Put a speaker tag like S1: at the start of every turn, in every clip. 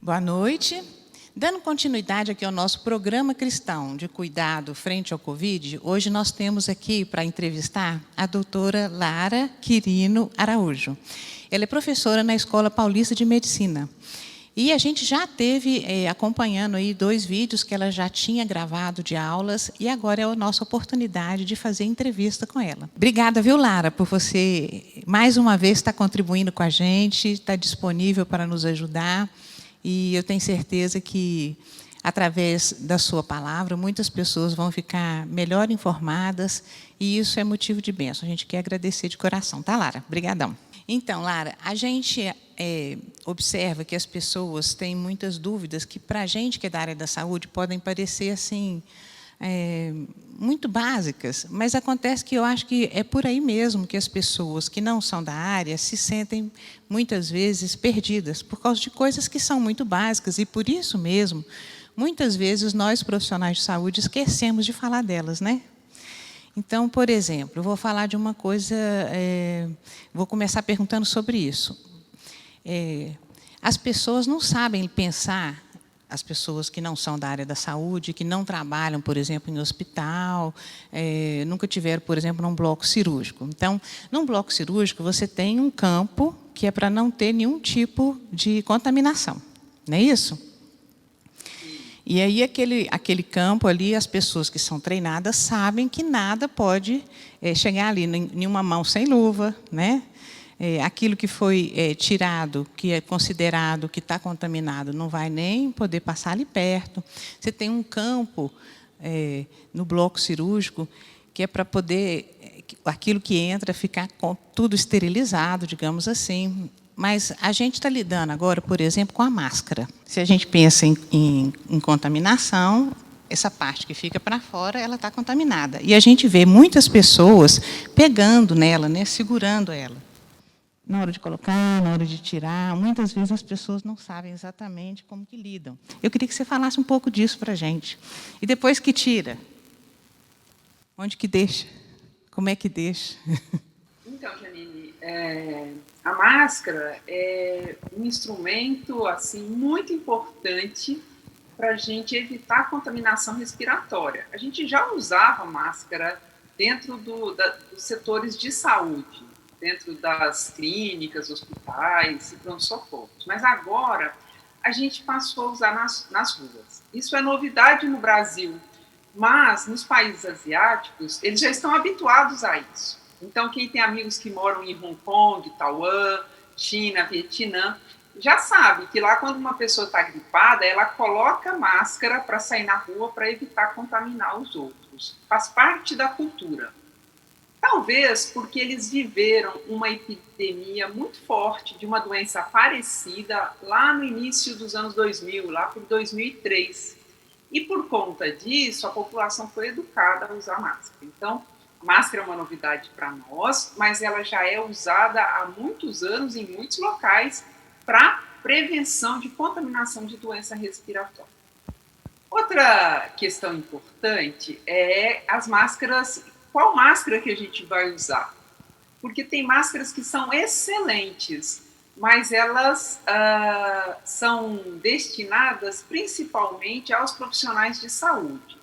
S1: Boa noite. Dando continuidade aqui ao nosso programa cristão de cuidado frente ao Covid, hoje nós temos aqui para entrevistar a doutora Lara Quirino Araújo. Ela é professora na Escola Paulista de Medicina. E a gente já teve acompanhando aí 2 vídeos que ela já tinha gravado de aulas, e agora é a nossa oportunidade de fazer entrevista com ela. Obrigada, viu, Lara, por você, mais uma vez, estar contribuindo com a gente, estar disponível para nos ajudar. E eu tenho certeza que, através da sua palavra, muitas pessoas vão ficar melhor informadas, e isso é motivo de bênção. A gente quer agradecer de coração, tá, Lara? Obrigadão. Então, Lara, a gente observa que as pessoas têm muitas dúvidas que, para a gente que é da área da saúde, podem parecer assim muito básicas, mas acontece que eu acho que é por aí mesmo que as pessoas que não são da área se sentem, muitas vezes, perdidas, por causa de coisas que são muito básicas, e por isso mesmo, muitas vezes, nós, profissionais de saúde, esquecemos de falar delas, né? Então, por exemplo, eu vou falar de uma coisa, vou começar perguntando sobre isso. As pessoas não sabem pensar, as pessoas que não são da área da saúde, que não trabalham, por exemplo, em hospital, nunca tiveram, por exemplo, num bloco cirúrgico. Então, num bloco cirúrgico, você tem um campo que é para não ter nenhum tipo de contaminação, não é isso? E aí, aquele campo ali, as pessoas que são treinadas sabem que nada pode chegar ali, nenhuma mão sem luva, né? Aquilo que foi tirado, que é considerado que está contaminado, não vai nem poder passar ali perto. Você tem um campo no bloco cirúrgico que é para poder, aquilo que entra, ficar com tudo esterilizado, digamos assim. Mas a gente está lidando agora, por exemplo, com a máscara. Se a gente pensa em contaminação, essa parte que fica para fora, ela está contaminada. E a gente vê muitas pessoas pegando nela, né, segurando ela. Na hora de colocar, na hora de tirar, muitas vezes as pessoas não sabem exatamente como que lidam. Eu queria que você falasse um pouco disso para a gente. E depois que tira, onde que deixa? Como é que deixa?
S2: Então, Janine, a máscara é um instrumento assim muito importante para a gente evitar a contaminação respiratória. A gente já usava máscara dentro dos setores de saúde, dentro das clínicas, hospitais e pronto-socorros. Mas agora a gente passou a usar nas ruas. Isso é novidade no Brasil, mas nos países asiáticos eles já estão habituados a isso. Então, quem tem amigos que moram em Hong Kong, Taiwan, China, Vietnã, já sabe que lá, quando uma pessoa está gripada, ela coloca máscara para sair na rua para evitar contaminar os outros. Faz parte da cultura. Talvez porque eles viveram uma epidemia muito forte de uma doença parecida lá no início dos anos 2000, lá por 2003. E por conta disso, a população foi educada a usar máscara. Então, máscara é uma novidade para nós, mas ela já é usada há muitos anos em muitos locais para prevenção de contaminação de doença respiratória. Outra questão importante é as máscaras. Qual máscara que a gente vai usar? Porque tem máscaras que são excelentes, mas elas são destinadas principalmente aos profissionais de saúde.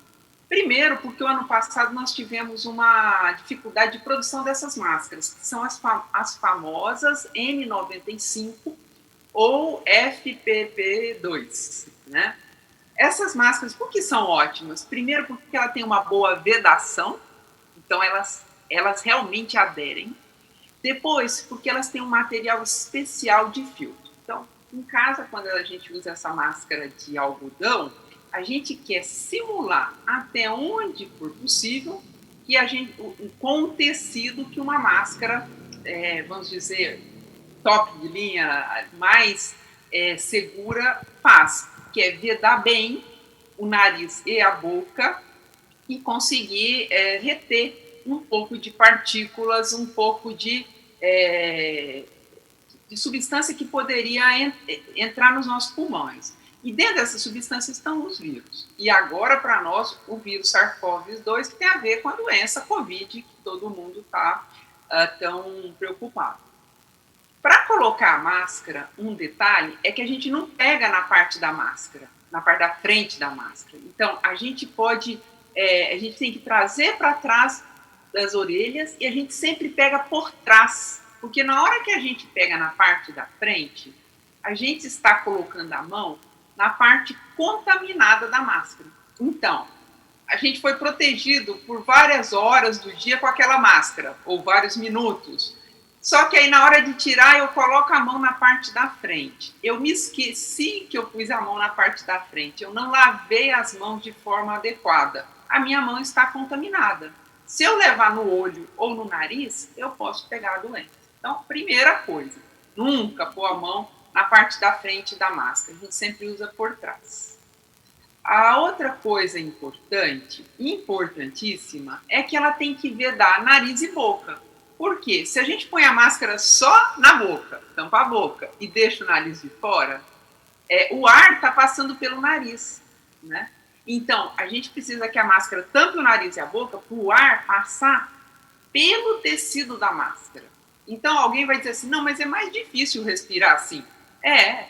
S2: Primeiro, porque o ano passado nós tivemos uma dificuldade de produção dessas máscaras, que são as famosas N95 ou FPP2, né? Essas máscaras, por que são ótimas? Primeiro, porque ela tem uma boa vedação, então elas realmente aderem. Depois, porque elas têm um material especial de filtro. Então, em casa, quando a gente usa essa máscara de algodão, a gente quer simular até onde for possível que com o tecido que uma máscara, vamos dizer, top de linha, mais segura faz, que é vedar bem o nariz e a boca e conseguir reter um pouco de partículas, um pouco de substância que poderia entrar nos nossos pulmões. E dentro dessas substâncias estão os vírus. E agora, para nós, o vírus SARS-CoV-2, que tem a ver com a doença Covid, que todo mundo está tão preocupado. Para colocar a máscara, um detalhe é que a gente não pega na parte da máscara, na parte da frente da máscara. Então, a gente a gente tem que trazer para trás das orelhas e a gente sempre pega por trás, porque na hora que a gente pega na parte da frente, a gente está colocando a mão na parte contaminada da máscara. Então, a gente foi protegido por várias horas do dia com aquela máscara, ou vários minutos. Só que aí, na hora de tirar, eu coloco a mão na parte da frente. Eu me esqueci que eu pus a mão na parte da frente. Eu não lavei as mãos de forma adequada. A minha mão está contaminada. Se eu levar no olho ou no nariz, eu posso pegar a doença. Então, primeira coisa, nunca pôr a mão na parte da frente da máscara. A gente sempre usa por trás. A outra coisa importante, importantíssima, é que ela tem que vedar nariz e boca. Por quê? Se a gente põe a máscara só na boca, tampa a boca e deixa o nariz de fora, o ar está passando pelo nariz, né? Então, a gente precisa que a máscara tampe o nariz e a boca para o ar passar pelo tecido da máscara. Então, alguém vai dizer assim, não, mas é mais difícil respirar assim.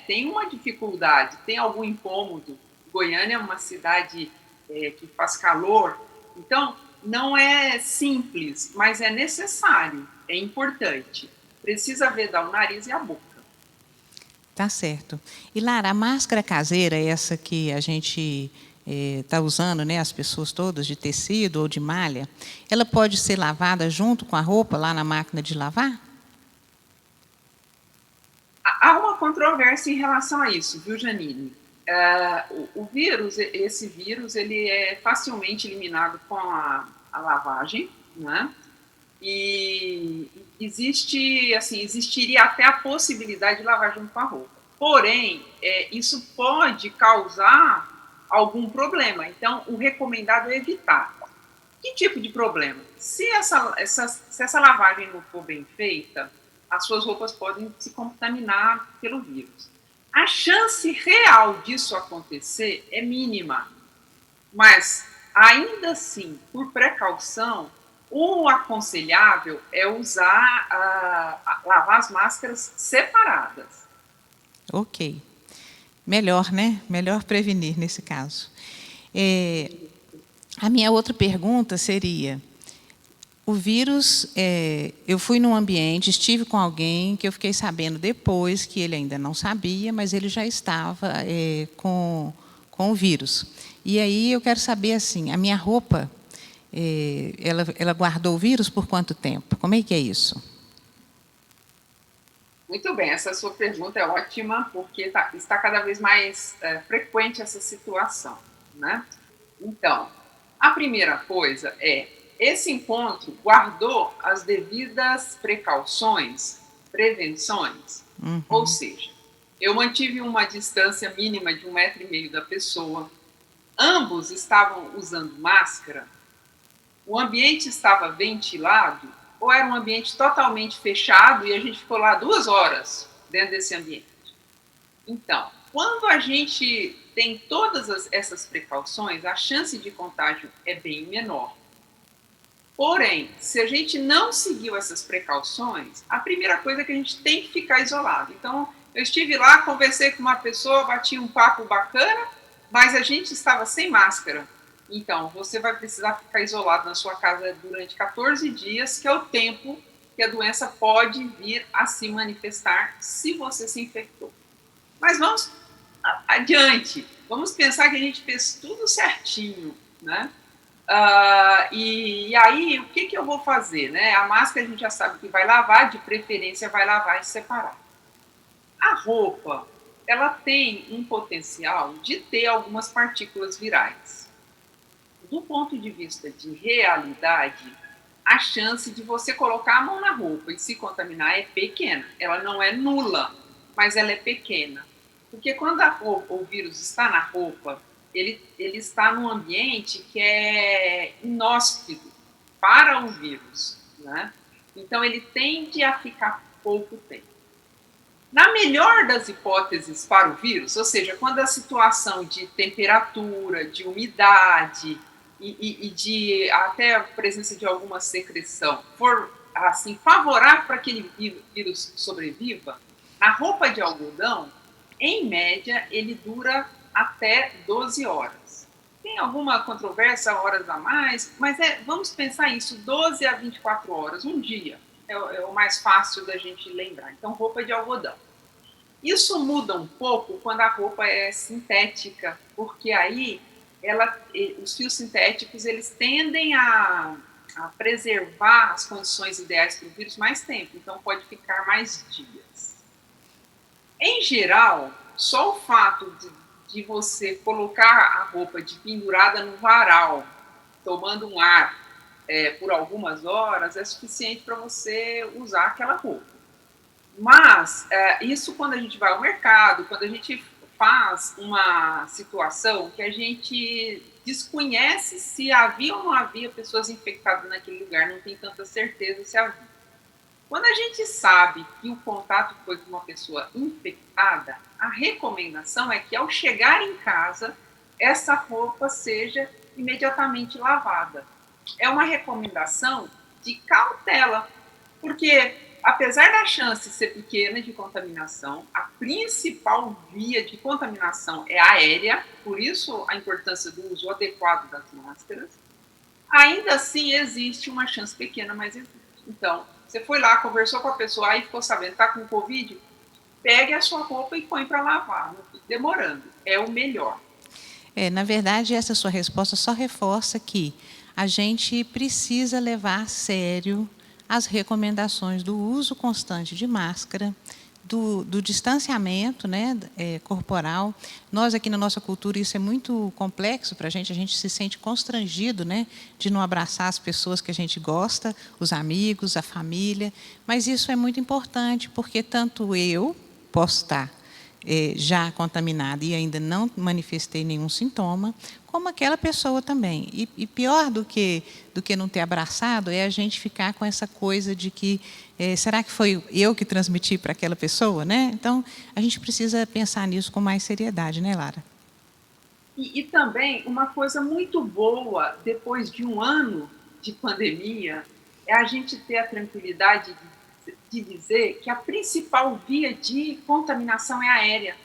S2: Tem uma dificuldade, tem algum incômodo. Goiânia é uma cidade que faz calor, então não é simples, mas é necessário, é importante. Precisa vedar o nariz e a boca.
S1: Tá certo. E Lara, a máscara caseira, essa que a gente está usando, né, as pessoas todas, de tecido ou de malha, ela pode ser lavada junto com a roupa lá na máquina de lavar?
S2: Há uma controvérsia em relação a isso, viu, Janine? O vírus, esse vírus, ele é facilmente eliminado com a lavagem, né? E existiria até a possibilidade de lavar junto com a roupa. Porém, isso pode causar algum problema. Então, o recomendado é evitar. Que tipo de problema? Se essa lavagem não for bem feita, as suas roupas podem se contaminar pelo vírus. A chance real disso acontecer é mínima, mas ainda assim, por precaução, o aconselhável é lavar as máscaras separadas.
S1: Ok. Melhor, né? Melhor prevenir nesse caso. A minha outra pergunta seria, o vírus, eu fui num ambiente, estive com alguém que eu fiquei sabendo depois que ele ainda não sabia, mas ele já estava com o vírus. E aí eu quero saber, assim, a minha roupa, ela guardou o vírus por quanto tempo? Como é que é isso?
S2: Muito bem, essa sua pergunta é ótima, porque está cada vez mais frequente essa situação, né? Então, a primeira coisa esse encontro guardou as devidas precauções, prevenções, ou seja, eu mantive uma distância mínima de 1,5 metro da pessoa, ambos estavam usando máscara, o ambiente estava ventilado, ou era um ambiente totalmente fechado e a gente ficou lá 2 horas dentro desse ambiente. Então, quando a gente tem todas essas precauções, a chance de contágio é bem menor. Porém, se a gente não seguiu essas precauções, a primeira coisa é que a gente tem que ficar isolado. Então, eu estive lá, conversei com uma pessoa, bati um papo bacana, mas a gente estava sem máscara. Então, você vai precisar ficar isolado na sua casa durante 14 dias, que é o tempo que a doença pode vir a se manifestar se você se infectou. Mas vamos adiante. Vamos pensar que a gente fez tudo certinho, né? E aí, o que eu vou fazer? Né? A máscara a gente já sabe que vai lavar, de preferência vai lavar e separar. A roupa, ela tem um potencial de ter algumas partículas virais. Do ponto de vista de realidade, a chance de você colocar a mão na roupa e se contaminar é pequena. Ela não é nula, mas ela é pequena. Porque quando o vírus está na roupa, ele está num ambiente que é inóspito para o vírus, né? Então, ele tende a ficar pouco tempo. Na melhor das hipóteses para o vírus, ou seja, quando a situação de temperatura, de umidade e de até a presença de alguma secreção for assim, favorável para que aquele vírus sobreviva, a roupa de algodão, em média, ele dura até 12 horas. Tem alguma controvérsia, horas a mais, mas vamos pensar isso, 12 a 24 horas, um dia, é o mais fácil da gente lembrar. Então, roupa de algodão. Isso muda um pouco quando a roupa é sintética, porque aí os fios sintéticos eles tendem a preservar as condições ideais para o vírus mais tempo, então pode ficar mais dias. Em geral, só o fato de você colocar a roupa de pendurada no varal, tomando um ar por algumas horas, é suficiente para você usar aquela roupa. Mas isso quando a gente vai ao mercado, quando a gente faz uma situação que a gente desconhece se havia ou não havia pessoas infectadas naquele lugar, não tem tanta certeza se havia. Quando a gente sabe que o contato foi com uma pessoa infectada, a recomendação é que ao chegar em casa, essa roupa seja imediatamente lavada. É uma recomendação de cautela, porque apesar da chance ser pequena de contaminação, a principal via de contaminação é aérea, por isso a importância do uso adequado das máscaras. Ainda assim, existe uma chance pequena, mas existe. Então, você foi lá, conversou com a pessoa, aí ficou sabendo, está com Covid, pegue a sua roupa e põe para lavar, não fique demorando, é o melhor.
S1: Na verdade, essa sua resposta só reforça que a gente precisa levar a sério as recomendações do uso constante de máscara, do distanciamento, né, corporal. Nós, aqui na nossa cultura, isso é muito complexo para a gente se sente constrangido, né, de não abraçar as pessoas que a gente gosta, os amigos, a família, mas isso é muito importante, porque tanto eu posso estar já contaminada e ainda não manifestei nenhum sintoma, como aquela pessoa também. E pior do que não ter abraçado é a gente ficar com essa coisa de que será que foi eu que transmiti para aquela pessoa, né? Então, a gente precisa pensar nisso com mais seriedade, né, Lara?
S2: E também, uma coisa muito boa, depois de um ano de pandemia, é a gente ter a tranquilidade de dizer que a principal via de contaminação é aérea.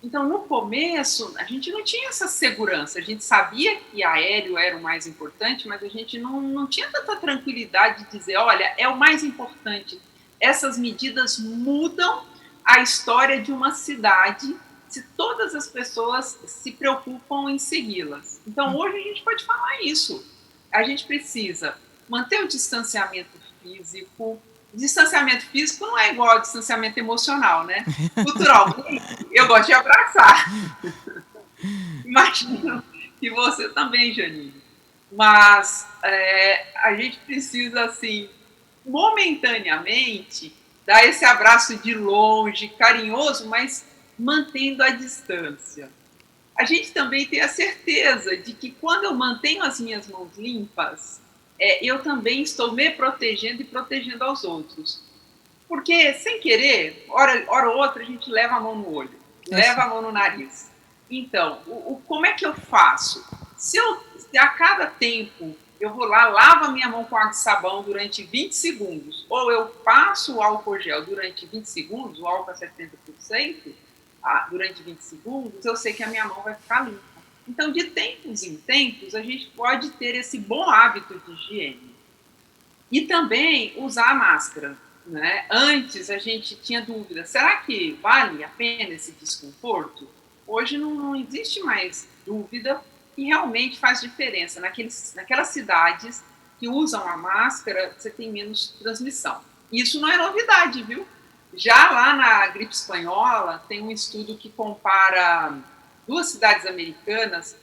S2: Então, no começo, a gente não tinha essa segurança. A gente sabia que aéreo era o mais importante, mas a gente não tinha tanta tranquilidade de dizer, olha, é o mais importante. Essas medidas mudam a história de uma cidade se todas as pessoas se preocupam em segui-las. Então, hoje a gente pode falar isso. A gente precisa manter o distanciamento físico. Distanciamento físico não é igual ao distanciamento emocional, né? Culturalmente, eu gosto de abraçar. Imagino que você também, Janine. Mas a gente precisa, assim, momentaneamente, dar esse abraço de longe, carinhoso, mas mantendo a distância. A gente também tem a certeza de que quando eu mantenho as minhas mãos limpas, eu também estou me protegendo e protegendo aos outros. Porque, sem querer, hora ou outra, a gente leva a mão no olho, leva a mão no nariz. Então, como é que eu faço? Se a cada tempo eu vou lá, lavo a minha mão com água e sabão durante 20 segundos, ou eu passo o álcool gel durante 20 segundos, o álcool a 70%, durante 20 segundos, eu sei que a minha mão vai ficar limpa. Então, de tempos em tempos, a gente pode ter esse bom hábito de higiene. E também usar a máscara. Né? Antes a gente tinha dúvida, será que vale a pena esse desconforto? Hoje não existe mais dúvida e realmente faz diferença. Naquelas cidades que usam a máscara, você tem menos transmissão. Isso não é novidade, viu? Já lá na gripe espanhola, tem um estudo que compara duas cidades americanas,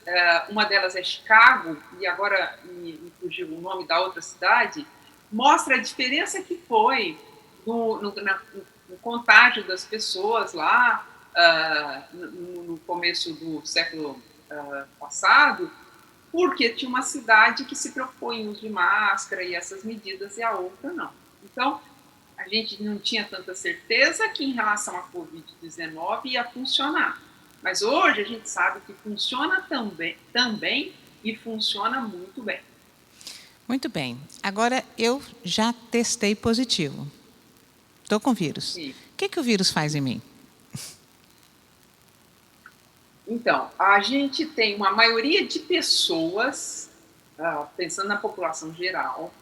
S2: uma delas é Chicago, e agora me fugiu o nome da outra cidade, mostra a diferença que foi no contágio das pessoas lá no começo do século passado, porque tinha uma cidade que se preocupou em uso de máscara e essas medidas e a outra não. Então, a gente não tinha tanta certeza que em relação à Covid-19 ia funcionar. Mas hoje a gente sabe que funciona também e funciona muito bem.
S1: Muito bem. Agora, eu já testei positivo. Estou com vírus.
S2: Sim.
S1: O que o vírus faz em mim?
S2: Então, a gente tem uma maioria de pessoas, pensando na população geral,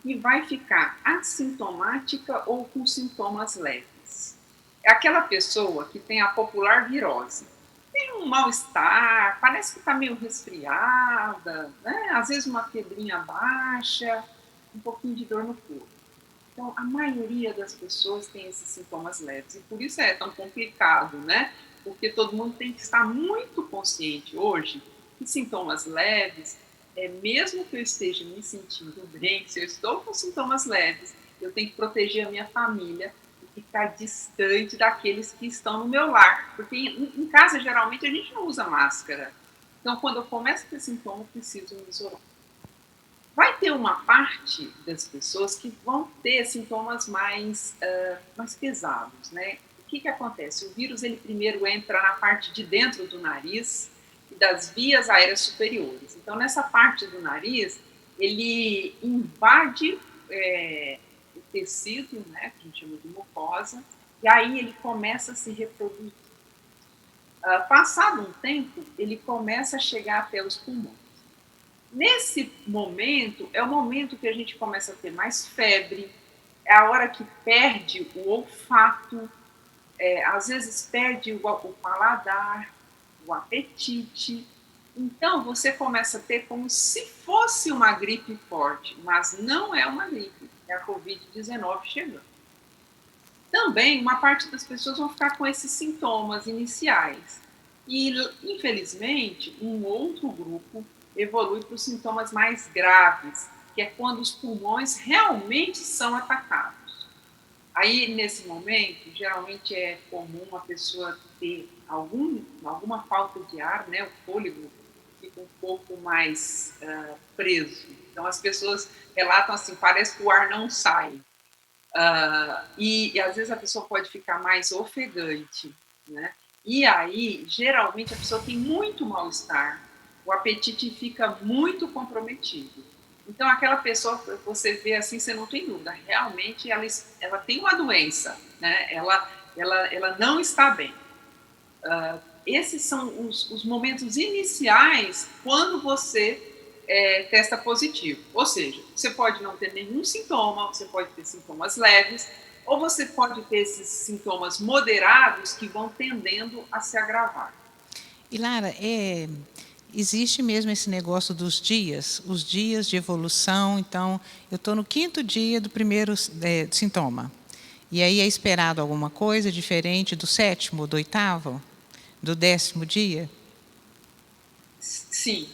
S2: que vai ficar assintomática ou com sintomas leves. É aquela pessoa que tem a popular virose. Tem um mal-estar, parece que está meio resfriada, né? Às vezes uma febrinha baixa, um pouquinho de dor no corpo. Então, a maioria das pessoas tem esses sintomas leves, e por isso é tão complicado, né? Porque todo mundo tem que estar muito consciente hoje que sintomas leves, mesmo que eu esteja me sentindo bem, se eu estou com sintomas leves, eu tenho que proteger a minha família e ficar distante daqueles que estão no meu lar. Porque em casa, geralmente, a gente não usa máscara. Então, quando eu começo a ter sintoma, eu preciso me isolar. Vai ter uma parte das pessoas que vão ter sintomas mais pesados, né? O que acontece? O vírus, ele primeiro entra na parte de dentro do nariz e das vias aéreas superiores. Então, nessa parte do nariz, ele invade o tecido, né, que a gente chama de mucosa, e aí ele começa a se reproduzir. Passado um tempo, ele começa a chegar até os pulmões. Nesse momento, é o momento que a gente começa a ter mais febre, é a hora que perde o olfato, às vezes perde o paladar, o apetite. Então, você começa a ter como se fosse uma gripe forte, mas não é uma gripe, é a Covid-19 chegando. Também, uma parte das pessoas vão ficar com esses sintomas iniciais. E, infelizmente, um outro grupo evolui para os sintomas mais graves, que é quando os pulmões realmente são atacados. Aí, nesse momento, geralmente é comum a pessoa ter alguma falta de ar, né? O fôlego fica um pouco mais preso. Então, as pessoas relatam assim, parece que o ar não sai. E às vezes a pessoa pode ficar mais ofegante, né? E aí, geralmente, a pessoa tem muito mal-estar, o apetite fica muito comprometido. Então, aquela pessoa, você vê assim, você não tem dúvida, realmente ela tem uma doença, né? Ela não está bem. Esses são os momentos iniciais quando você testa positivo. Ou seja, você pode não ter nenhum sintoma, você pode ter sintomas leves, ou você pode ter esses sintomas moderados que vão tendendo a se agravar.
S1: E, Lara, existe mesmo esse negócio dos dias, os dias de evolução. Então, eu estou no 5º dia do primeiro sintoma. E aí é esperado alguma coisa diferente do 7º, do 8º, do 10º dia?
S2: Sim,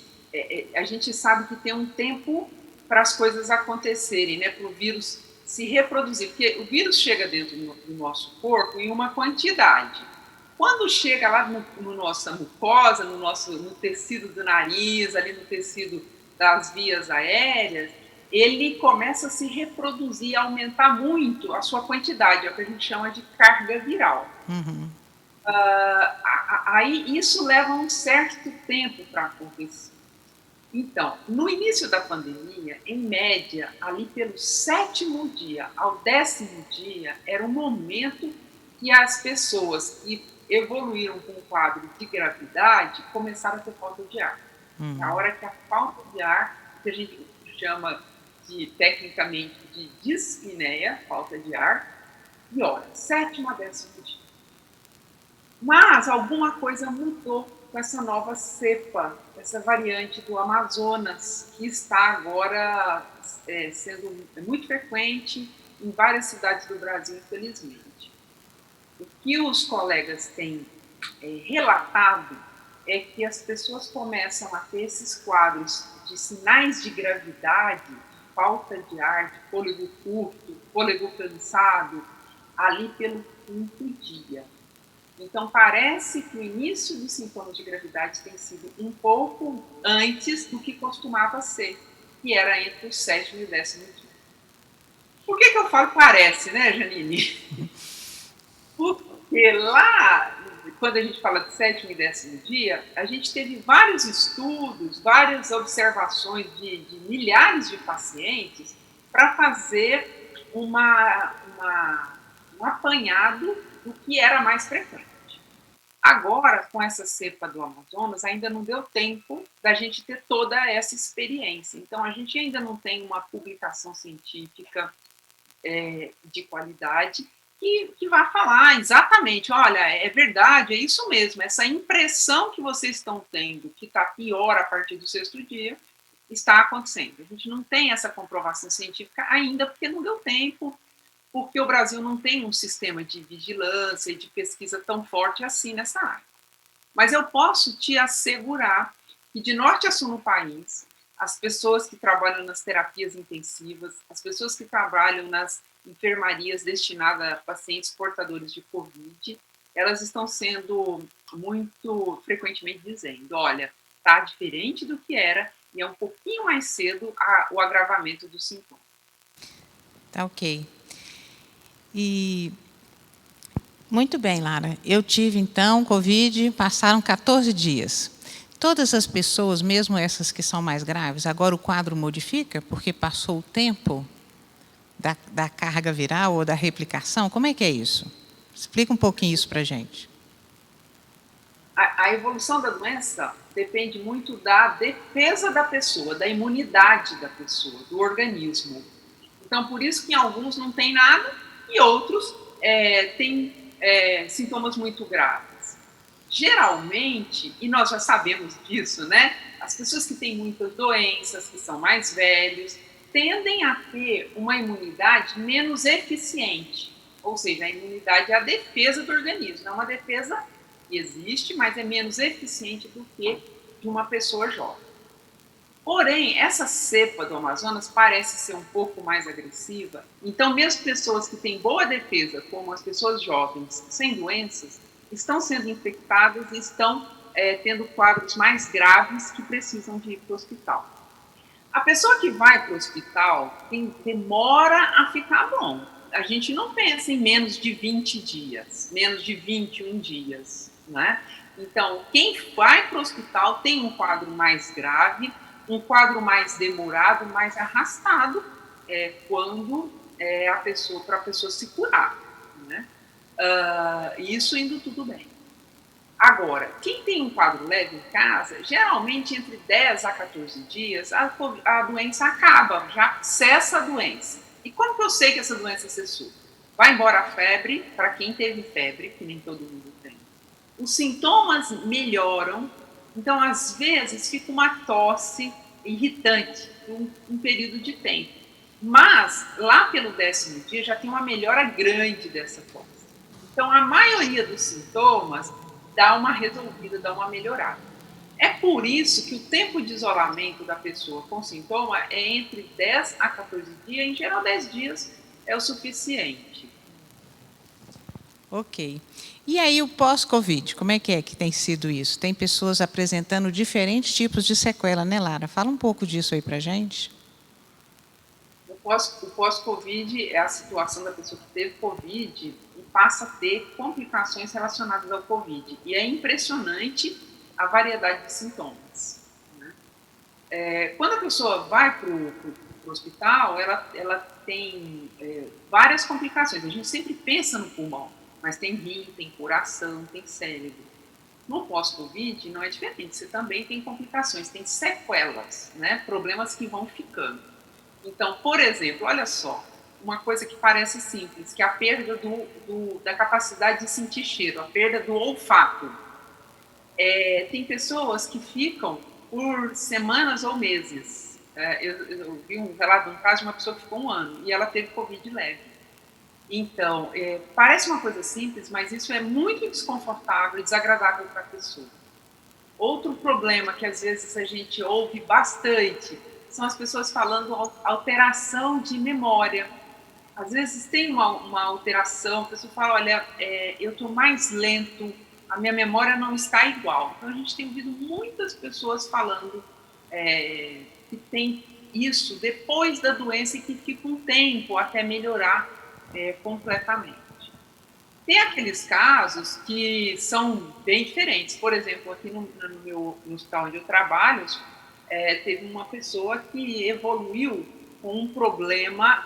S2: a gente sabe que tem um tempo para as coisas acontecerem, né, para o vírus se reproduzir, porque o vírus chega dentro do nosso corpo em uma quantidade. Quando chega lá no nossa mucosa, no tecido do nariz, ali no tecido das vias aéreas, ele começa a se reproduzir, a aumentar muito a sua quantidade, é o que a gente chama de carga viral.
S1: Uhum.
S2: Aí isso leva um certo tempo para acontecer. Então, no início da pandemia, em média, ali pelo 7º dia ao 10º dia, era um momento que as pessoas que evoluíram com o quadro de gravidade começaram a ter falta de ar. A hora que a falta de ar, que a gente chama tecnicamente de dispneia, falta de ar, piora, 7º a 10º dia. Mas alguma coisa mudou com essa nova cepa, essa variante do Amazonas, que está agora sendo muito frequente em várias cidades do Brasil, infelizmente. O que os colegas têm relatado é que as pessoas começam a ter esses quadros de sinais de gravidade, de falta de ar, de fôlego curto, fôlego cansado, ali pelo 5º dia. Então, parece que o início dos sintomas de gravidade tem sido um pouco antes do que costumava ser, que era entre o 7º e o 10º dia. Por que eu falo parece, né, Janine? Porque lá quando a gente fala de 7º e 10º dia, a gente teve vários estudos, várias observações de milhares de pacientes para fazer um apanhado do que era mais frequente. Agora, com essa cepa do Amazonas, ainda não deu tempo da gente ter toda essa experiência. Então, a gente ainda não tem uma publicação científica de qualidade que vai falar exatamente, olha, é verdade, é isso mesmo, essa impressão que vocês estão tendo, que está pior a partir do 6º dia, está acontecendo. A gente não tem essa comprovação científica ainda, porque não deu tempo, porque o Brasil não tem um sistema de vigilância e de pesquisa tão forte assim nessa área. Mas eu posso te assegurar que de norte a sul no país, as pessoas que trabalham nas terapias intensivas, as pessoas que trabalham nas enfermarias destinadas a pacientes portadores de Covid, elas estão sendo muito frequentemente dizendo, olha, está diferente do que era e é um pouquinho mais cedo o agravamento dos sintomas.
S1: Tá ok. E muito bem, Lara. Eu tive, então, Covid, passaram 14 dias. Todas as pessoas, mesmo essas que são mais graves, agora o quadro modifica porque passou o tempo da carga viral ou da replicação? Como é que é isso? Explica um pouquinho isso para a gente.
S2: A evolução da doença depende muito da defesa da pessoa, da imunidade da pessoa, do organismo. Então, por isso que em alguns não tem nada e outros têm sintomas muito graves. Geralmente, e nós já sabemos disso, né? As pessoas que têm muitas doenças, que são mais velhos, tendem a ter uma imunidade menos eficiente. Ou seja, a imunidade é a defesa do organismo, não é uma defesa que existe, mas é menos eficiente do que de uma pessoa jovem. Porém, essa cepa do Amazonas parece ser um pouco mais agressiva, então mesmo pessoas que têm boa defesa, como as pessoas jovens sem doenças, estão sendo infectadas e estão tendo quadros mais graves que precisam de ir para o hospital. A pessoa que vai para o hospital demora a ficar bom. A gente não pensa em menos de 20 dias, menos de 21 dias, né? Então, quem vai para o hospital tem um quadro mais grave, um quadro mais demorado, mais arrastado, quando para a pessoa se curar, né? Isso indo tudo bem. Agora, quem tem um quadro leve em casa, geralmente entre 10 a 14 dias, a doença acaba, já cessa a doença. E como que eu sei que essa doença cessou? Vai embora a febre, para quem teve febre, que nem todo mundo tem. Os sintomas melhoram, então às vezes fica uma tosse irritante por um período de tempo. Mas lá pelo 10º dia já tem uma melhora grande dessa tosse. Então a maioria dos sintomas dá uma resolvida, dá uma melhorada. É por isso que o tempo de isolamento da pessoa com sintoma é entre 10 a 14 dias, em geral 10 dias é o suficiente.
S1: Ok. E aí o pós-Covid, como é que tem sido isso? Tem pessoas apresentando diferentes tipos de sequela, né, Lara? Fala um pouco disso aí para a gente.
S2: O pós-Covid é a situação da pessoa que teve Covid e passa a ter complicações relacionadas ao Covid. E é impressionante a variedade de sintomas, né? Quando a pessoa vai para o hospital, ela tem várias complicações. A gente sempre pensa no pulmão, mas tem rim, tem coração, tem cérebro. No pós-Covid não é diferente, você também tem complicações, tem sequelas, né? Problemas que vão ficando. Então, por exemplo, olha só, uma coisa que parece simples, que é a perda da capacidade de sentir cheiro, a perda do olfato. Tem pessoas que ficam por semanas ou meses. Eu vi um relato de um caso de uma pessoa que ficou 1 ano e ela teve Covid leve. Então, parece uma coisa simples, mas isso é muito desconfortável e desagradável para a pessoa. Outro problema que às vezes a gente ouve bastante são as pessoas falando alteração de memória. Às vezes tem uma alteração, a pessoa fala, olha, eu estou mais lento, a minha memória não está igual. Então a gente tem ouvido muitas pessoas falando que tem isso depois da doença e que fica um tempo até melhorar completamente. Tem aqueles casos que são bem diferentes. Por exemplo, aqui no hospital onde eu trabalho, teve uma pessoa que evoluiu com um problema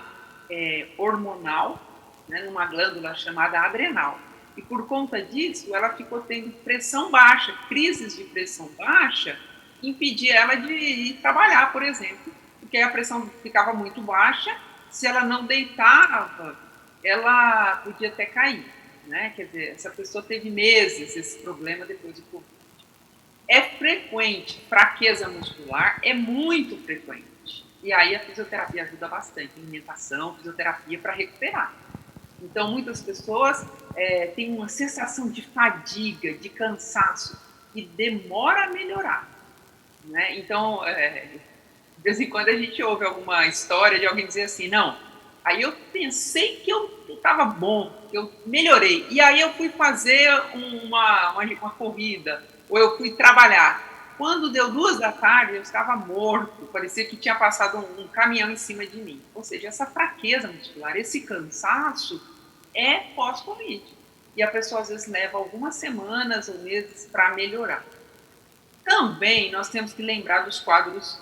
S2: hormonal, né, numa glândula chamada adrenal. E por conta disso, ela ficou tendo pressão baixa, crises de pressão baixa, impedia ela de ir trabalhar, por exemplo, porque a pressão ficava muito baixa, se ela não deitava, ela podia até cair. Né? Quer dizer, essa pessoa teve meses esse problema depois do Covid. É frequente, fraqueza muscular é muito frequente. E aí a fisioterapia ajuda bastante, alimentação, fisioterapia para recuperar. Então, muitas pessoas têm uma sensação de fadiga, de cansaço, e demora a melhorar. Né? Então, de vez em quando a gente ouve alguma história de alguém dizer assim, não, aí eu pensei que eu estava bom, que eu melhorei, e aí eu fui fazer uma corrida, ou eu fui trabalhar. Quando deu 2 da tarde, eu estava morto, parecia que tinha passado um caminhão em cima de mim. Ou seja, essa fraqueza muscular, esse cansaço é pós-Covid. E a pessoa às vezes leva algumas semanas ou meses para melhorar. Também nós temos que lembrar dos quadros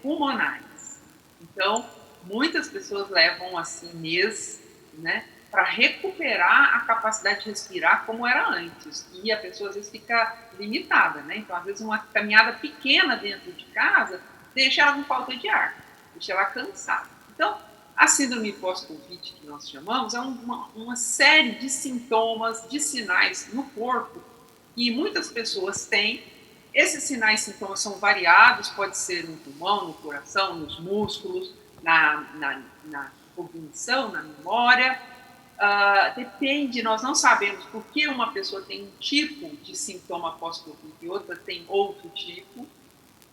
S2: pulmonares. Então, muitas pessoas levam assim meses, né, para recuperar a capacidade de respirar como era antes. E a pessoa às vezes fica limitada, né? Então, às vezes uma caminhada pequena dentro de casa deixa ela com falta de ar, deixa ela cansada. Então, a síndrome pós-Covid, que nós chamamos, é uma série de sintomas, de sinais no corpo que muitas pessoas têm. Esses sinais e sintomas são variados, pode ser no pulmão, no coração, nos músculos, na cognição, na memória. Depende, nós não sabemos por que uma pessoa tem um tipo de sintoma pós-Covid e outra tem outro tipo.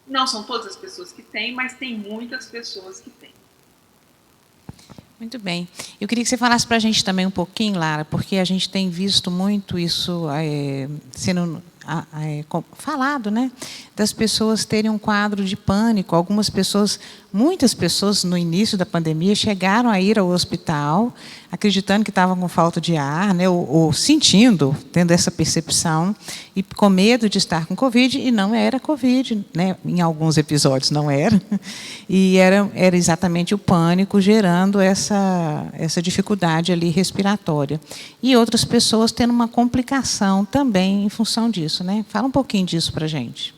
S2: Não são todas as pessoas que têm, mas tem muitas pessoas que têm.
S1: Muito bem. Eu queria que você falasse para a gente também um pouquinho, Lara, porque a gente tem visto muito isso sendo falado, né? Das pessoas terem um quadro de pânico. Algumas pessoas, muitas pessoas no início da pandemia chegaram a ir ao hospital acreditando que estavam com falta de ar, né? Ou sentindo, tendo essa percepção, e com medo de estar com Covid, e não era Covid, né? Em alguns episódios não era, e era exatamente o pânico gerando essa dificuldade ali respiratória. E outras pessoas tendo uma complicação também em função disso, né? Fala um pouquinho disso para a gente.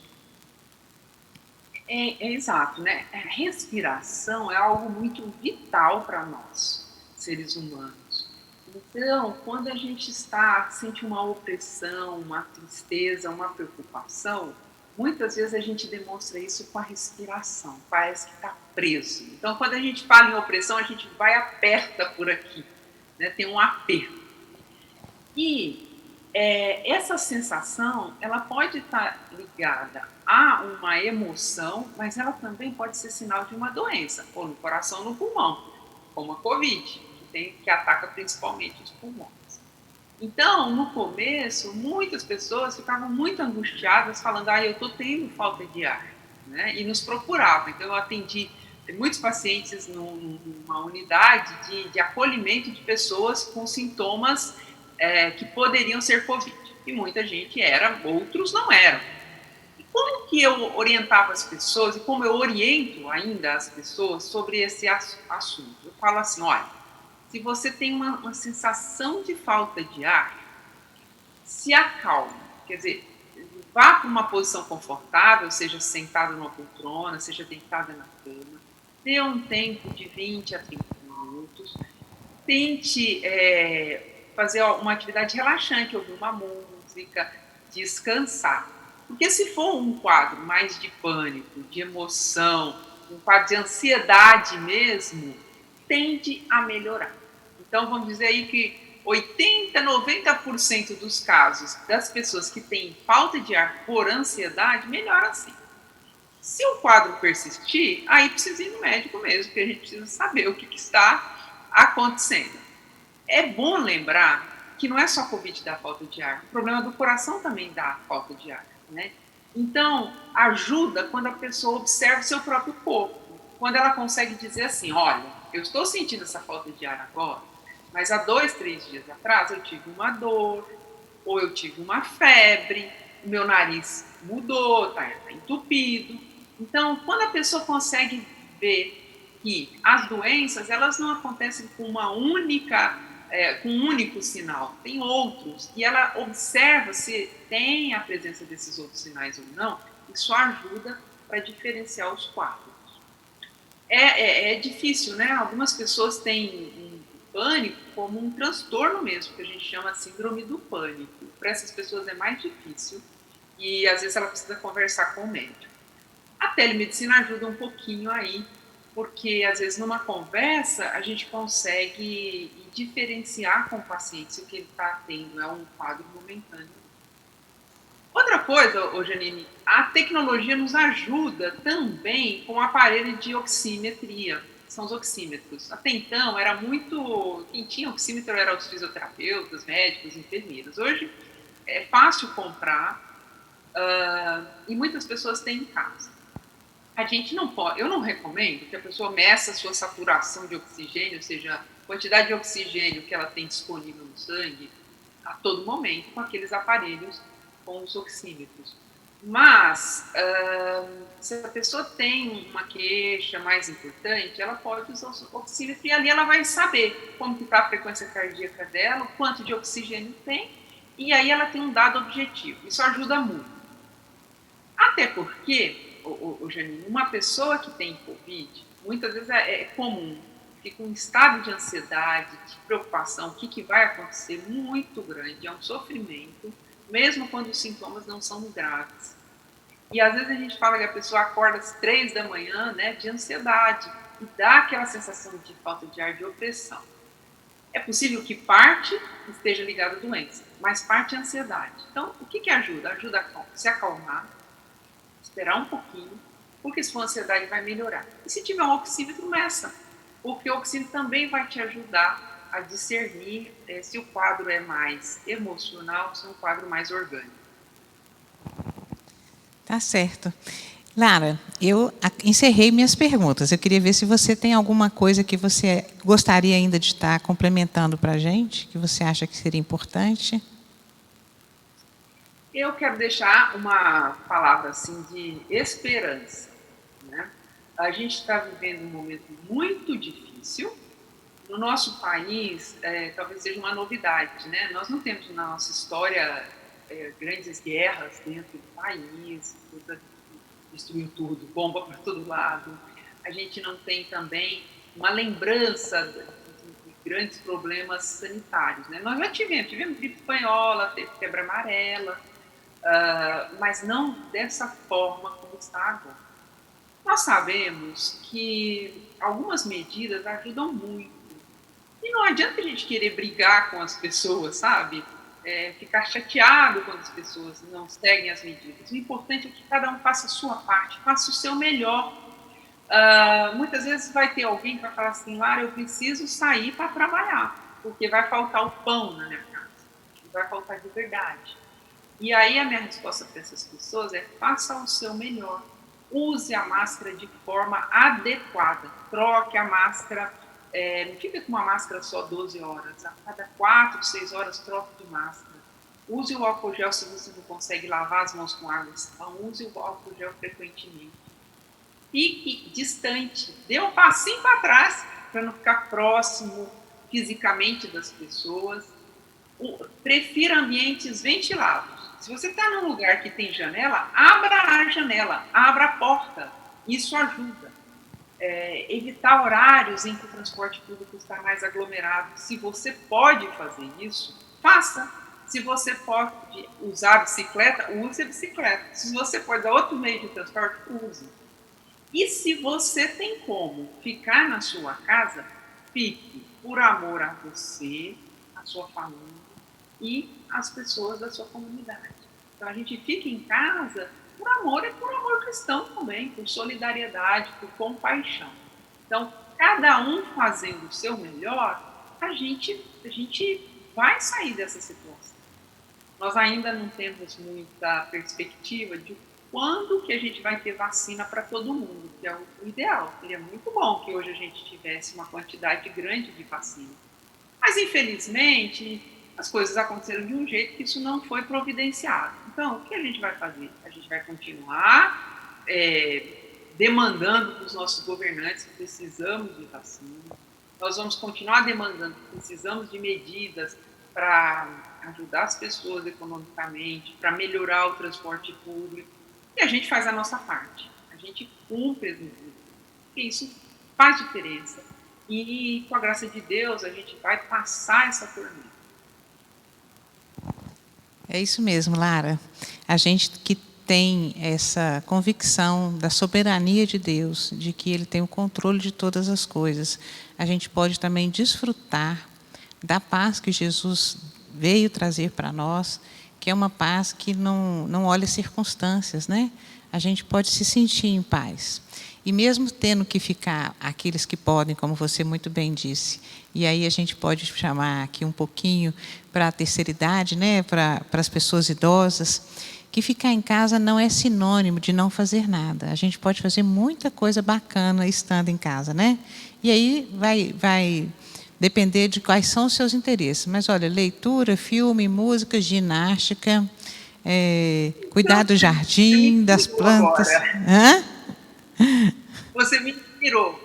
S2: Exato, né? A respiração é algo muito vital para nós, seres humanos. Então, quando a gente sente uma opressão, uma tristeza, uma preocupação, muitas vezes a gente demonstra isso com a respiração, parece que está preso. Então, quando a gente fala em opressão, a gente vai e aperta por aqui, né? Tem um aperto. E essa sensação, ela pode estar ligada a uma emoção, mas ela também pode ser sinal de uma doença, ou no coração ou no pulmão, como a Covid, que ataca principalmente os pulmões. Então, no começo, muitas pessoas ficavam muito angustiadas, falando, eu estou tendo falta de ar, né? E nos procuravam. Então, eu atendi muitos pacientes numa unidade de acolhimento de pessoas com sintomas que poderiam ser Covid. E muita gente era, outros não eram. E como que eu orientava as pessoas, e como eu oriento ainda as pessoas sobre esse assunto? Eu falo assim, olha, se você tem uma sensação de falta de ar, se acalme. Quer dizer, vá para uma posição confortável, seja sentado numa poltrona, seja deitada na cama, dê um tempo de 20 a 30 minutos, tente fazer uma atividade relaxante, ouvir uma música, descansar. Porque se for um quadro mais de pânico, de emoção, um quadro de ansiedade mesmo, tende a melhorar. Então, vamos dizer aí que 80%, 90% dos casos das pessoas que têm falta de ar por ansiedade, melhora sim. Se o quadro persistir, aí precisa ir no médico mesmo, porque a gente precisa saber o que está acontecendo. É bom lembrar que não é só a Covid da falta de ar, o problema do coração também dá falta de ar, né? Então, ajuda quando a pessoa observa o seu próprio corpo, quando ela consegue dizer assim, olha, eu estou sentindo essa falta de ar agora, mas há 2, 3 dias atrás eu tive uma dor, ou eu tive uma febre, o meu nariz mudou, está entupido. Então, quando a pessoa consegue ver que as doenças elas não acontecem com com um único sinal, tem outros, e ela observa se tem a presença desses outros sinais ou não, isso ajuda para diferenciar os quadros. É difícil, né? Algumas pessoas têm um pânico como um transtorno mesmo, que a gente chama de síndrome do pânico. Para essas pessoas é mais difícil e às vezes ela precisa conversar com o médico. A telemedicina ajuda um pouquinho aí, porque às vezes numa conversa a gente consegue diferenciar com o paciente se o que ele está tendo é um quadro momentâneo. Outra coisa, Janine, a tecnologia nos ajuda também com o aparelho de oximetria, são os oxímetros. Até então era muito, quem tinha oxímetro eram os fisioterapeutas, médicos, enfermeiros. Hoje é fácil comprar e muitas pessoas têm em casa. A gente não pode, eu não recomendo que a pessoa meça a sua saturação de oxigênio, ou seja, a quantidade de oxigênio que ela tem disponível no sangue a todo momento com aqueles aparelhos com os oxímetros. Mas, se a pessoa tem uma queixa mais importante, ela pode usar o oxímetro e ali ela vai saber como está a frequência cardíaca dela, o quanto de oxigênio tem, e aí ela tem um dado objetivo. Isso ajuda muito. Até porque, Janine, uma pessoa que tem Covid, muitas vezes é comum, fica um estado de ansiedade, de preocupação, o que vai acontecer, muito grande, é um sofrimento, mesmo quando os sintomas não são graves. E às vezes a gente fala que a pessoa acorda às 3 da manhã, né, de ansiedade, e dá aquela sensação de falta de ar, de opressão. É possível que parte esteja ligada à doença, mas parte à ansiedade. Então, o que ajuda? Ajuda a se acalmar, esperar um pouquinho, porque se for ansiedade vai melhorar. E se tiver um oxímetro, meça, porque o oxímetro também vai te ajudar a discernir se o quadro é mais emocional ou se é um quadro mais orgânico.
S1: Tá certo. Lara, eu encerrei minhas perguntas. Eu queria ver se você tem alguma coisa que você gostaria ainda de estar complementando para a gente, que você acha que seria importante.
S2: Eu quero deixar uma palavra assim de esperança, né? A gente está vivendo um momento muito difícil. No nosso país, talvez seja uma novidade, né? Nós não temos na nossa história grandes guerras dentro do país, destruiu tudo, bomba para todo lado. A gente não tem também uma lembrança de grandes problemas sanitários, né? Nós já tivemos gripe espanhola, teve febre amarela, mas não dessa forma como está agora. Nós sabemos que algumas medidas ajudam muito. E não adianta a gente querer brigar com as pessoas, sabe? Ficar chateado quando as pessoas não seguem as medidas. O importante é que cada um faça a sua parte, faça o seu melhor. Muitas vezes vai ter alguém que vai falar assim, Lara, eu preciso sair para trabalhar, porque vai faltar o pão na minha casa, vai faltar de verdade. E aí a minha resposta para essas pessoas é faça o seu melhor. Use a máscara de forma adequada. Troque a máscara, não fica com uma máscara só 12 horas. A cada 4, 6 horas troque de máscara. Use o álcool gel se você não consegue lavar as mãos com água e sabão. Use o álcool gel frequentemente. Fique distante. Dê um passinho para trás para não ficar próximo fisicamente das pessoas. Prefira ambientes ventilados. Se você está num lugar que tem janela, abra a janela, abra a porta. Isso ajuda. Evitar horários em que o transporte público está mais aglomerado. Se você pode fazer isso, faça. Se você pode usar a bicicleta, use a bicicleta. Se você pode usar outro meio de transporte, use. E se você tem como ficar na sua casa, fique por amor a você, a sua família e as pessoas da sua comunidade. Então a gente fica em casa por amor e por amor cristão também, por solidariedade, por compaixão. Então, cada um fazendo o seu melhor, a gente vai sair dessa situação. Nós ainda não temos muita perspectiva de quando que a gente vai ter vacina para todo mundo, que é o ideal. Seria muito bom que hoje a gente tivesse uma quantidade grande de vacina. Mas Mas, infelizmente, as coisas aconteceram de um jeito que isso não foi providenciado. Então, o que a gente vai fazer? A gente vai continuar demandando dos nossos governantes que precisamos de vacina. Nós vamos continuar demandando que precisamos de medidas para ajudar as pessoas economicamente, para melhorar o transporte público. E a gente faz a nossa parte. A gente cumpre as medidas. Porque isso faz diferença. E, com a graça de Deus, a gente vai passar essa tormenta.
S1: É isso mesmo, Lara. A gente que tem essa convicção da soberania de Deus, de que Ele tem o controle de todas as coisas, a gente pode também desfrutar da paz que Jesus veio trazer para nós, que é uma paz que não olha circunstâncias, né? A gente pode se sentir em paz. E mesmo tendo que ficar aqueles que podem, como você muito bem disse, e aí a gente pode chamar aqui um pouquinho para a terceira idade, né, para as pessoas idosas, que ficar em casa não é sinônimo de não fazer nada. A gente pode fazer muita coisa bacana estando em casa, né? E aí vai depender de quais são os seus interesses. Mas, olha, leitura, filme, música, ginástica, cuidar do jardim, das plantas. Hã?
S2: Você me inspirou.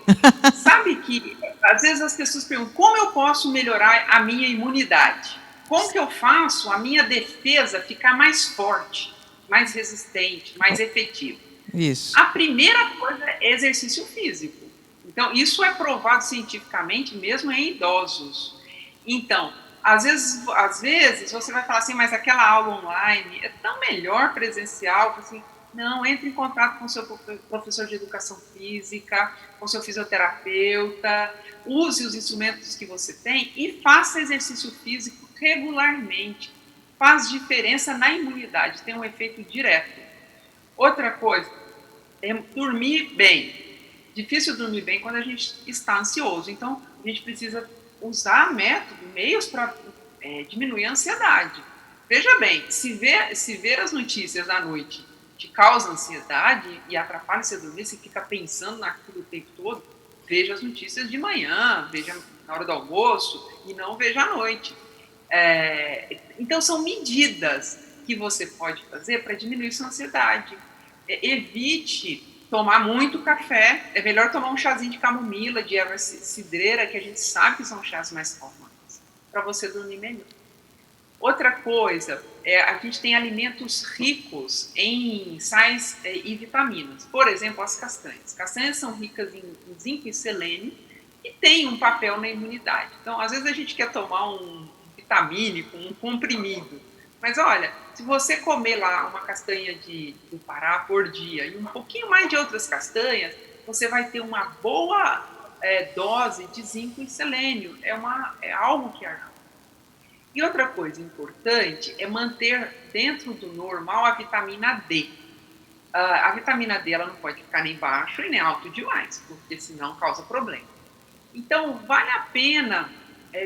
S2: Sabe que, às vezes, as pessoas perguntam como eu posso melhorar a minha imunidade? Como que eu faço a minha defesa ficar mais forte, mais resistente, mais efetiva?
S1: Isso.
S2: A primeira coisa é exercício físico. Então, isso é provado cientificamente mesmo em idosos. Então, às vezes você vai falar assim, mas aquela aula online é tão melhor presencial, assim, não, entre em contato com o seu professor de educação física, com o seu fisioterapeuta, use os instrumentos que você tem e faça exercício físico regularmente. Faz diferença na imunidade, tem um efeito direto. Outra coisa é dormir bem. Difícil dormir bem quando a gente está ansioso, então a gente precisa usar meios para diminuir a ansiedade. Veja bem, se ver as notícias à noite te causa ansiedade e atrapalha você dormir, você fica pensando naquilo o tempo todo, veja as notícias de manhã, veja na hora do almoço e não veja à noite. Então, são medidas que você pode fazer para diminuir sua ansiedade. Evite tomar muito café, é melhor tomar um chazinho de camomila, de erva cidreira, que a gente sabe que são chás mais calmantes, para você dormir melhor. Outra coisa, a gente tem alimentos ricos em sais e vitaminas. Por exemplo, as castanhas. Castanhas são ricas em zinco e selênio e têm um papel na imunidade. Então, às vezes a gente quer tomar um vitamínico, um comprimido. Mas olha, se você comer lá uma castanha do Pará por dia e um pouquinho mais de outras castanhas, você vai ter uma boa dose de zinco e selênio. É algo que ajuda. E outra coisa importante é manter dentro do normal a vitamina D. A vitamina D ela não pode ficar nem baixo e nem alto demais, porque senão causa problema. Então, vale a pena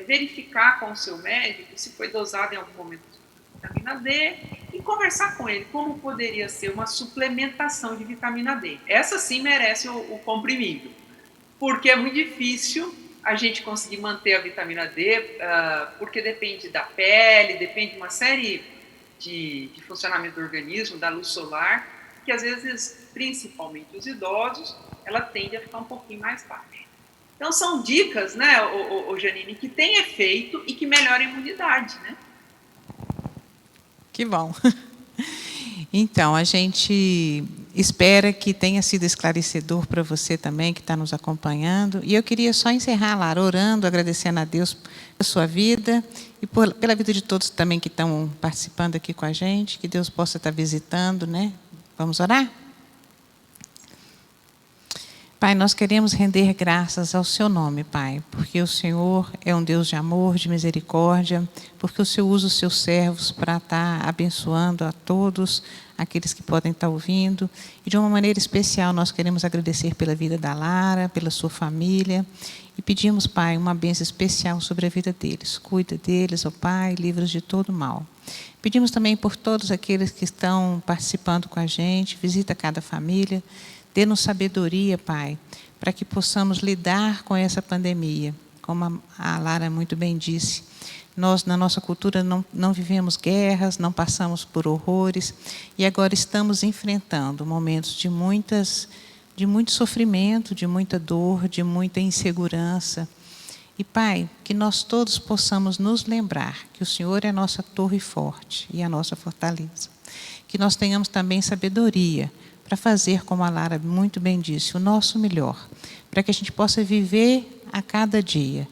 S2: verificar com o seu médico se foi dosado em algum momento de vitamina D e conversar com ele como poderia ser uma suplementação de vitamina D. Essa sim merece o comprimido, porque é muito difícil a gente conseguir manter a vitamina D, porque depende da pele, depende de uma série de funcionamento do organismo, da luz solar, que às vezes, principalmente os idosos, ela tende a ficar um pouquinho mais baixa. Então, são dicas, né, Janine, que tem efeito e que melhoram a imunidade, né?
S1: Que bom. Então, a gente espera que tenha sido esclarecedor para você também, que está nos acompanhando. E eu queria só encerrar, Lara, orando, agradecendo a Deus pela sua vida e pela vida de todos também que estão participando aqui com a gente, que Deus possa estar visitando, né? Vamos orar? Pai, nós queremos render graças ao seu nome, Pai, porque o Senhor é um Deus de amor, de misericórdia, porque o Senhor usa os seus servos para estar abençoando a todos aqueles que podem estar ouvindo. E de uma maneira especial nós queremos agradecer pela vida da Lara, pela sua família, e pedimos, Pai, uma bênção especial sobre a vida deles. Cuida deles, ó Pai, livra-os de todo mal. Pedimos também por todos aqueles que estão participando com a gente, visita cada família. Dê-nos sabedoria, Pai, para que possamos lidar com essa pandemia, como a Lara muito bem disse, nós, na nossa cultura, não vivemos guerras, não passamos por horrores, e agora estamos enfrentando momentos de muito sofrimento, de muita dor, de muita insegurança. E, Pai, que nós todos possamos nos lembrar que o Senhor é a nossa torre forte e a nossa fortaleza. Que nós tenhamos também sabedoria para fazer, como a Lara muito bem disse, o nosso melhor, para que a gente possa viver a cada dia,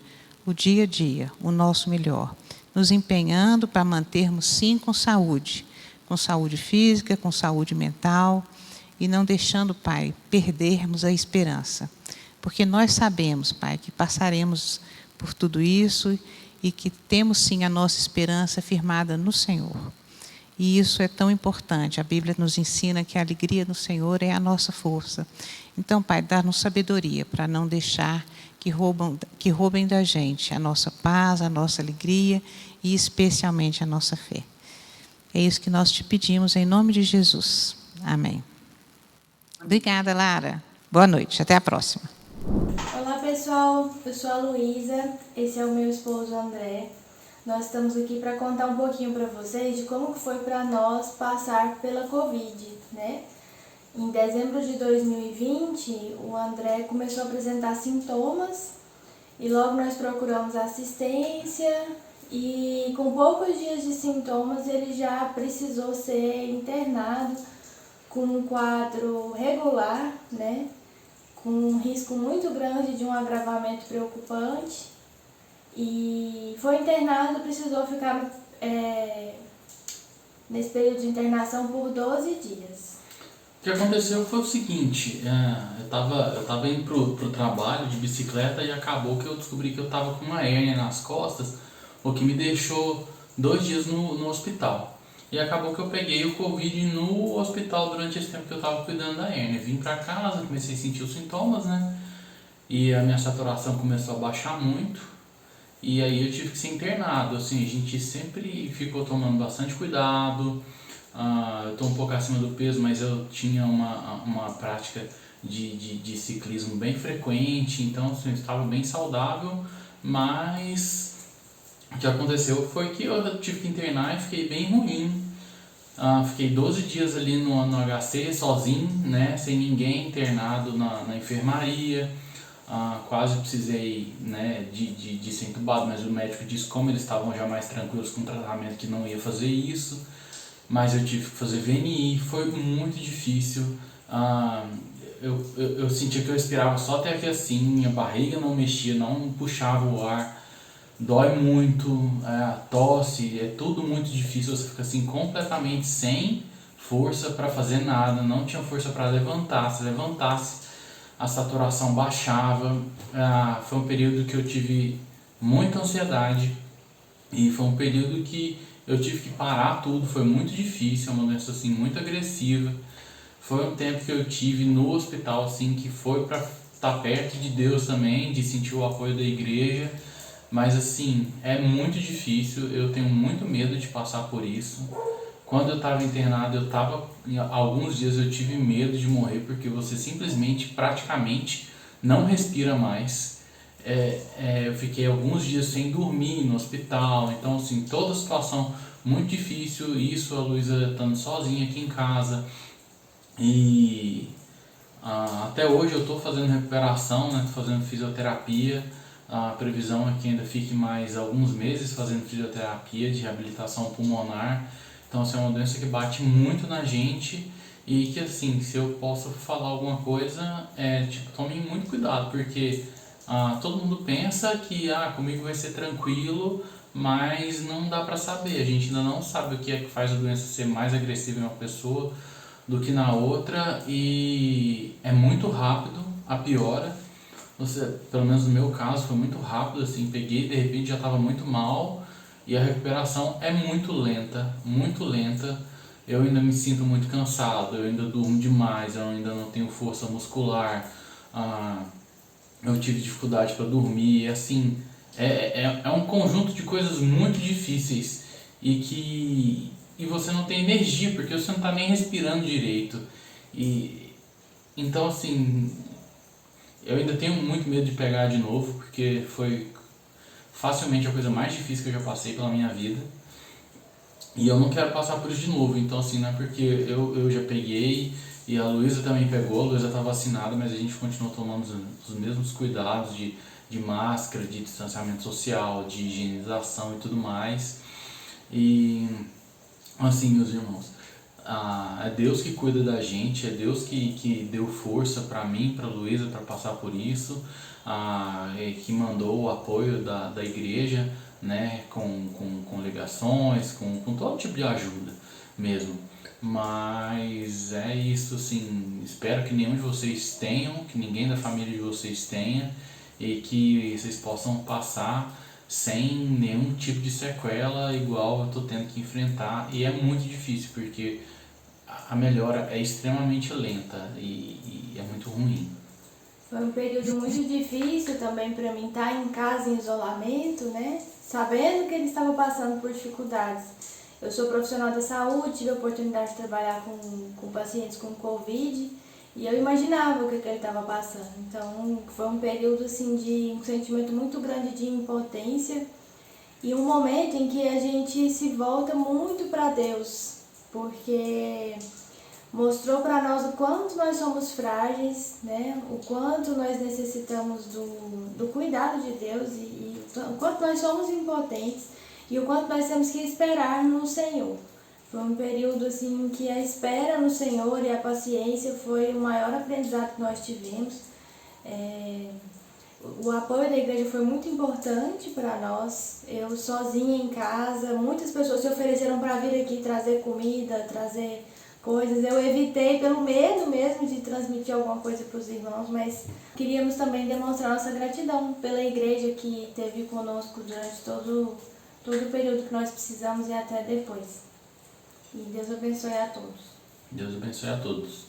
S1: o dia a dia, o nosso melhor, nos empenhando para mantermos, sim, com saúde física, com saúde mental, e não deixando, Pai, perdermos a esperança. Porque nós sabemos, Pai, que passaremos por tudo isso e que temos, sim, a nossa esperança firmada no Senhor. E isso é tão importante. A Bíblia nos ensina que a alegria no Senhor é a nossa força. Então, Pai, dá-nos sabedoria para não deixar que roubem da gente a nossa paz, a nossa alegria e especialmente a nossa fé. É isso que nós te pedimos em nome de Jesus. Amém. Obrigada, Lara. Boa noite. Até a próxima.
S3: Olá, pessoal. Eu sou a Luísa. Esse é o meu esposo, André. Nós estamos aqui para contar um pouquinho para vocês de como foi para nós passar pela Covid, né? Em dezembro de 2020, o André começou a apresentar sintomas e logo nós procuramos assistência e com poucos dias de sintomas ele já precisou ser internado com um quadro regular, né? Com um risco muito grande de um agravamento preocupante e foi internado, precisou ficar nesse período de internação por 12 dias.
S4: O que aconteceu foi o seguinte, eu tava indo pro trabalho de bicicleta e acabou que eu descobri que eu tava com uma hérnia nas costas, o que me deixou 2 dias no hospital. E acabou que eu peguei o Covid no hospital durante esse tempo que eu tava cuidando da hérnia. Vim pra casa, comecei a sentir os sintomas, né? E a minha saturação começou a baixar muito. E aí eu tive que ser internado. Assim, a gente sempre ficou tomando bastante cuidado. Eu estou um pouco acima do peso, mas eu tinha uma prática de ciclismo bem frequente, então assim, eu estava bem saudável, mas o que aconteceu foi que eu tive que internar e fiquei bem ruim. Fiquei 12 dias ali no HC sozinho, né, sem ninguém, internado na enfermaria. Quase precisei, né, de ser entubado, mas o médico disse, como eles estavam já mais tranquilos com o tratamento, que não ia fazer isso. Mas eu tive que fazer VNI, foi muito difícil. Eu sentia que eu respirava só até aqui assim, minha barriga não mexia, não puxava o ar, dói muito, tosse, é tudo muito difícil, você fica assim completamente sem força para fazer nada, não tinha força para levantar, se levantasse a saturação baixava. Foi um período que eu tive muita ansiedade e foi um período que eu tive que parar tudo, foi muito difícil, é uma doença assim muito agressiva. Foi um tempo que eu tive no hospital assim, que foi para estar perto de Deus também, de sentir o apoio da igreja, mas assim, é muito difícil, eu tenho muito medo de passar por isso. Quando eu estava internado, alguns dias eu tive medo de morrer, porque você simplesmente, praticamente, não respira mais. Eu fiquei alguns dias sem dormir no hospital, então assim, toda a situação muito difícil, isso a Luísa estando sozinha aqui em casa, e até hoje eu estou fazendo recuperação, né, tô fazendo fisioterapia, a previsão é que ainda fique mais alguns meses fazendo fisioterapia de reabilitação pulmonar, então assim, é uma doença que bate muito na gente, e que assim, se eu posso falar alguma coisa, tomem muito cuidado, porque todo mundo pensa que comigo vai ser tranquilo, mas não dá para saber. A gente ainda não sabe o que é que faz a doença ser mais agressiva em uma pessoa do que na outra, e é muito rápido a piora. Pelo menos no meu caso foi muito rápido, assim, peguei de repente já estava muito mal, e a recuperação é muito lenta, muito lenta. Eu ainda me sinto muito cansado, eu ainda durmo demais, eu ainda não tenho força muscular. Eu tive dificuldade para dormir, assim, é um conjunto de coisas muito difíceis e você não tem energia, porque você não está nem respirando direito. Então, assim, eu ainda tenho muito medo de pegar de novo, porque foi facilmente a coisa mais difícil que eu já passei pela minha vida. E eu não quero passar por isso de novo. Então, assim, não é porque eu já peguei e a Luísa também pegou, a Luísa está vacinada, mas a gente continua tomando os mesmos cuidados de máscara, de distanciamento social, de higienização e tudo mais. E, assim, meus irmãos, é Deus que cuida da gente, é Deus que deu força para mim, para a Luísa, para passar por isso, que mandou o apoio da igreja, né, com ligações, com todo tipo de ajuda mesmo. Mas é isso, assim, espero que nenhum de vocês tenham, que ninguém da família de vocês tenha, e que vocês possam passar sem nenhum tipo de sequela igual eu estou tendo que enfrentar. E é muito difícil, porque a melhora é extremamente lenta e é muito ruim.
S3: Foi um período muito difícil também para mim estar em casa em isolamento, né? Sabendo que ele estava passando por dificuldades. Eu sou profissional da saúde, tive a oportunidade de trabalhar com pacientes com Covid e eu imaginava o que ele estava passando. Então foi um período assim, de um sentimento muito grande de impotência e um momento em que a gente se volta muito para Deus, porque mostrou para nós o quanto nós somos frágeis, né? O quanto nós necessitamos do cuidado de Deus e o quanto nós somos impotentes e o quanto nós temos que esperar no Senhor. Foi um período assim que a espera no Senhor e a paciência foi o maior aprendizado que nós tivemos. O apoio da igreja foi muito importante para nós. Eu sozinha em casa, muitas pessoas se ofereceram para vir aqui trazer comida, trazer coisas. Eu evitei pelo medo mesmo de transmitir alguma coisa para os irmãos, mas queríamos também demonstrar nossa gratidão pela igreja que esteve conosco durante todo o período que nós precisamos e até depois. E Deus abençoe a todos.
S4: Deus abençoe a todos.